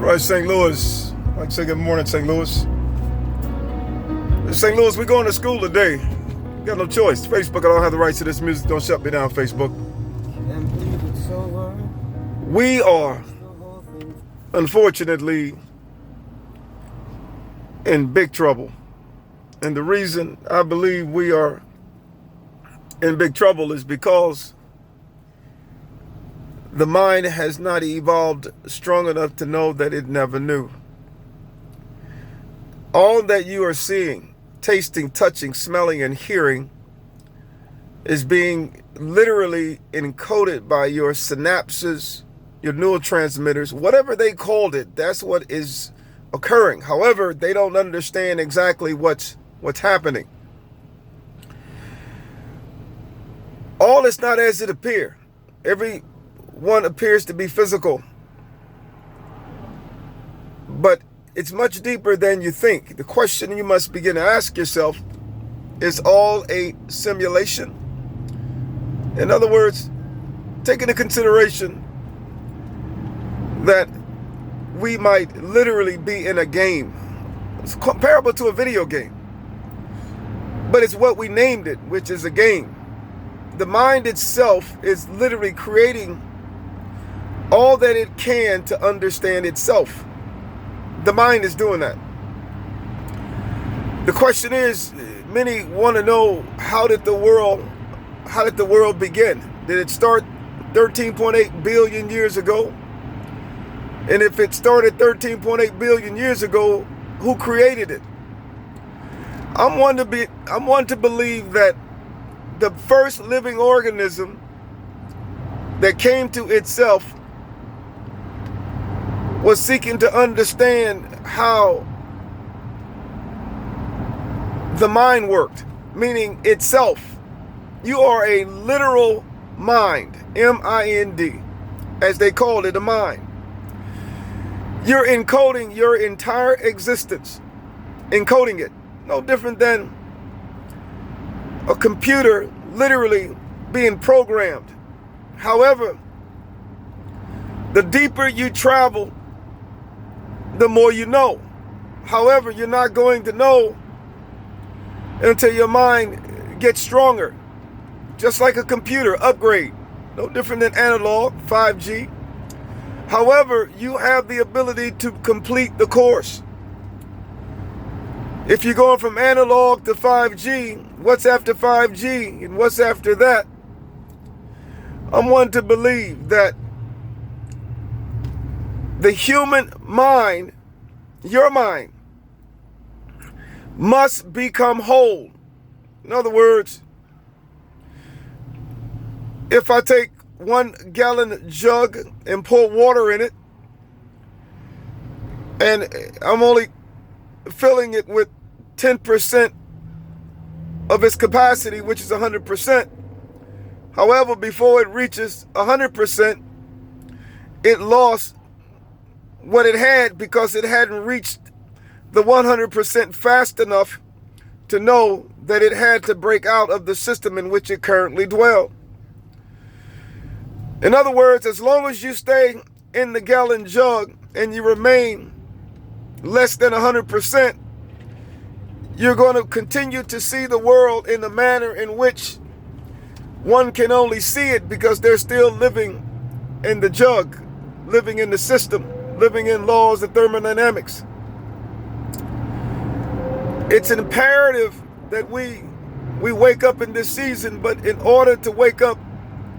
Right, St. Louis. I'd like to say good morning, St. Louis. St. Louis, we're going to school today. Got no choice. Facebook, I don't have the rights to this music. Don't shut me down, Facebook. We are, unfortunately, in big trouble. And the reason I believe we are in big trouble is because the mind has not evolved strong enough to know that it never knew. All that you are seeing, tasting, touching, smelling, and hearing is being literally encoded by your synapses, your neurotransmitters, whatever they called it. That's what is occurring. However, they don't understand exactly what's happening. All is not as it appears. Every one appears to be physical, but it's much deeper than you think. The question you must begin to ask yourself, is all a simulation? In other words, take into consideration that we might literally be in a game. It's comparable to a video game, but it's what we named it, which is a game. The mind itself is literally creating all that it can to understand itself. The mind is doing that. The question is, many want to know, how did the world begin? Did it start 13.8 billion years ago? And if it started 13.8 billion years ago, who created it? I'm one to believe that the first living organism that came to itself was seeking to understand how the mind worked, meaning itself. You are a literal mind, M-I-N-D, as they call it, a mind. You're encoding your entire existence, encoding it. No different than a computer literally being programmed. However, the deeper you travel, the more you know. However, you're not going to know until your mind gets stronger. Just like a computer upgrade, no different than analog, 5G. However, you have the ability to complete the course. If you're going from analog to 5G, what's after 5G and what's after that? I'm one to believe that the human mind, your mind, must become whole. In other words, if I take 1 gallon jug and pour water in it, and I'm only filling it with 10% of its capacity, which is 100%. However, before it reaches 100%, it lost what it had because it hadn't reached the 100% fast enough to know that it had to break out of the system in which it currently dwelled. In other words, as long as you stay in the gallon jug and you remain less than 100%, you're going to continue to see the world in the manner in which one can only see it because they're still living in the jug, living in the system, living in laws of thermodynamics. It's imperative that we wake up in this season, but in order to wake up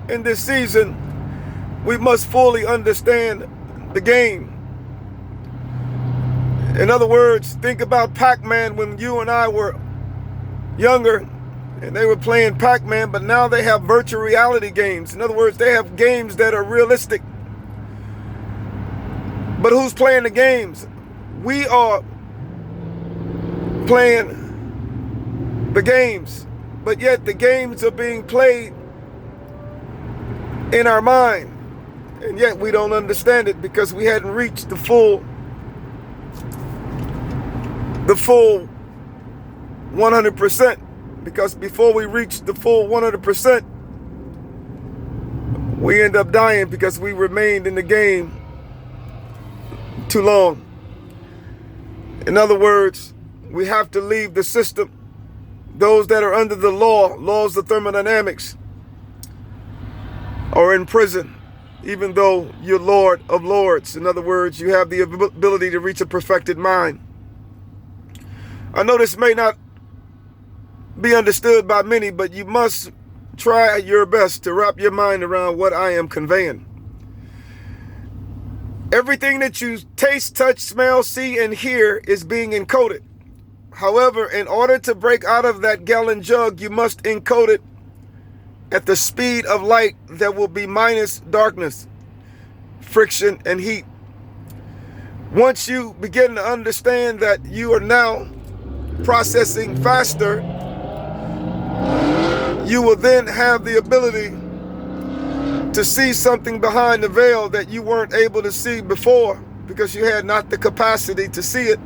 in this season, we must fully understand the game. In other words, think about Pac-Man when you and I were younger and they were playing Pac-Man, but now they have virtual reality games. In other words, they have games that are realistic. But who's playing the games? We are playing the games, but yet the games are being played in our mind, and yet we don't understand it because we hadn't reached the full 100%. Because before we reach the full 100%, we end up dying because we remained in the game too long. In other words, we have to leave the system. Those that are under the laws of thermodynamics, are in prison, even though you're Lord of Lords. In other words, you have the ability to reach a perfected mind. I know this may not be understood by many, but you must try your best to wrap your mind around what I am conveying. Everything that you taste, touch, smell, see, and hear is being encoded. However, in order to break out of that gallon jug, you must encode it at the speed of light that will be minus darkness, friction, and heat. Once you begin to understand that you are now processing faster, you will then have the ability to see something behind the veil that you weren't able to see before because you had not the capacity to see it.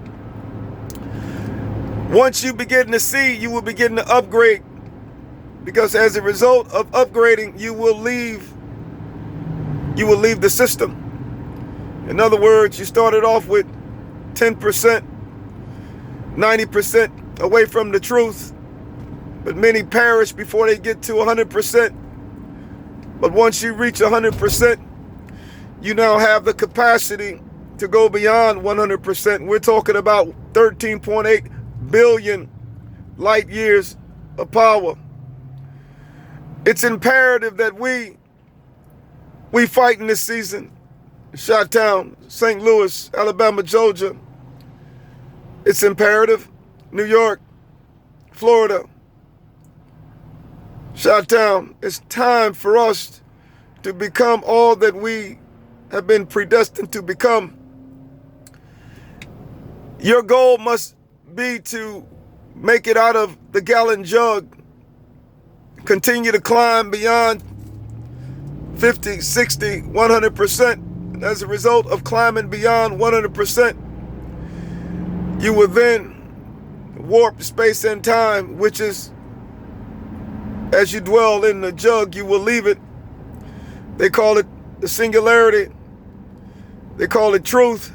Once you begin to see, you will begin to upgrade, because as a result of upgrading, you will leave the system. In other words, you started off with 10%, 90% away from the truth, but many perish before they get to 100%. But once you reach 100%, you now have the capacity to go beyond 100%. We're talking about 13.8 billion light years of power. It's imperative that we fight in this season. Chi-Town, St. Louis, Alabama, Georgia. It's imperative. New York, Florida, Chi-Town. It's time for us to become all that we have been predestined to become. Your goal must be to make it out of the gallon jug. Continue to climb beyond 50, 60, 100%. And as a result of climbing beyond 100%, you will then warp space and time, which is, as you dwell in the jug, you will leave it. They call it the singularity. They call it truth.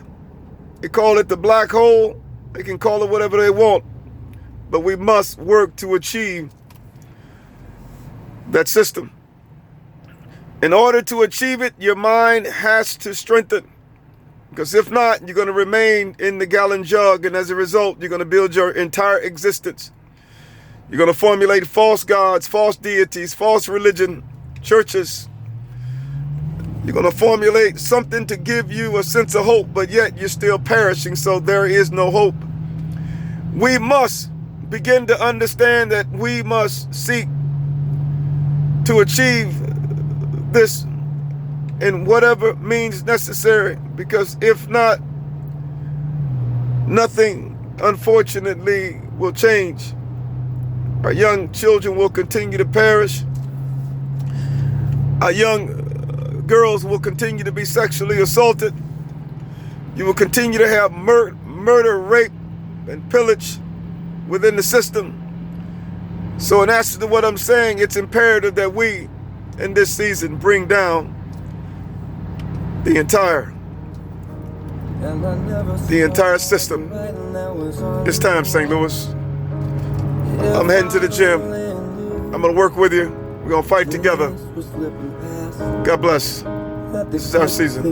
They call it the black hole. They can call it whatever they want. But we must work to achieve that system. In order to achieve it, your mind has to strengthen. Because if not, you're going to remain in the gallon jug. And as a result, you're going to build your entire existence. You're going to formulate false gods, false deities, false religion, churches. You're going to formulate something to give you a sense of hope, but yet you're still perishing, so there is no hope. We must begin to understand that we must seek to achieve this in whatever means necessary, because if not, nothing, unfortunately, will change. Our young children will continue to perish. Our young girls will continue to be sexually assaulted. You will continue to have murder, rape, and pillage within the system. So in answer to what I'm saying, it's imperative that we, in this season, bring down the entire system. It's time, St. Louis. I'm heading to the gym. I'm going to work with you. We're going to fight together. God bless. This is our season.